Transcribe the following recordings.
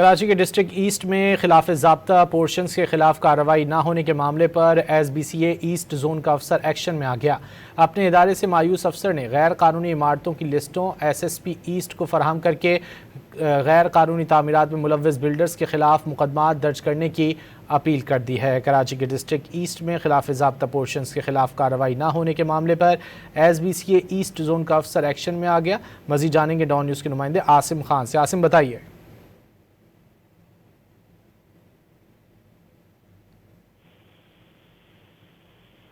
کراچی کے district asset میں خلاف ضابطہ پورشنز کے خلاف کارروائی نہ ہونے کے معاملے پر ایس بی سی اے ایسٹ زون کا افسر ایکشن میں آ گیا۔ اپنے ادارے سے مایوس افسر نے غیر قانونی عمارتوں کی لسٹوں ایس ایس پی ایسٹ کو فراہم کر کے غیر قانونی تعمیرات میں ملوث بلڈرز کے خلاف مقدمات درج کرنے کی اپیل کر دی ہے۔ کراچی کے ڈسٹرکٹ ایسٹ میں خلاف ضابطہ پورشنز کے خلاف کارروائی نہ ہونے کے معاملے پر ایس بی سی اے ایسٹ زون کا افسر ایکشن میں آ گیا۔ مزید جانیں گے ڈان نیوز کے نمائندے عاصم خان سے۔ عاصم بتائیے۔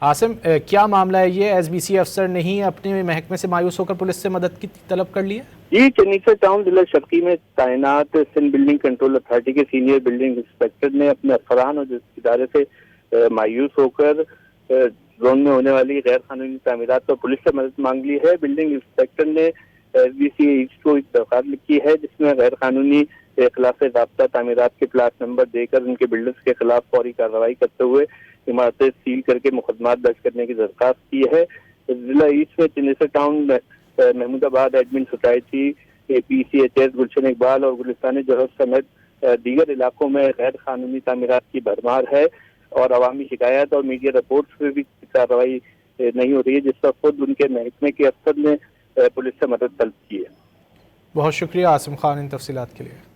عاصم، کیا معاملہ ہے یہ؟ ایس بی سی افسر نے ہی اپنے محکمے سے مایوس ہو کر پولیس سے مدد کی طلب کر لی ہے؟ جی، چنیسر ٹاؤن ضلع شرقی میں تعینات سندھ بلڈنگ کنٹرول اتھارٹی کے سینئر بلڈنگ انسپیکٹر نے اپنے افسران اور ادارے سے مایوس ہو کر زون میں ہونے والی غیر قانونی تعمیرات پر پولیس سے مدد مانگ لی ہے۔ بلڈنگ انسپیکٹر نے ایس بی سی ایسٹ کو ایک درخواست لکھی ہے جس میں غیر قانونی خلاف ضابطہ تعمیرات کے پلاٹ نمبر دے کر ان کے بلڈرز کے خلاف فوری کارروائی کرتے ہوئے عمارتیں سیل کر کے مقدمات درج کرنے کی درخواست کی ہے۔ ضلع ایسٹ میں چنیسر ٹاؤن محمود آباد ایڈمن سوسائٹی پی C H S Gulshan Iqbal اور گلستان جوہر سمیت دیگر علاقوں میں غیر قانونی تعمیرات کی بھرمار ہے اور عوامی شکایات اور میڈیا رپورٹس میں بھی کارروائی نہیں ہو رہی ہے، جس پر خود ان کے محکمے کے افسر نے پولیس سے مدد طلب کی ہے۔ بہت شکریہ عاصم خان ان تفصیلات کے لیے۔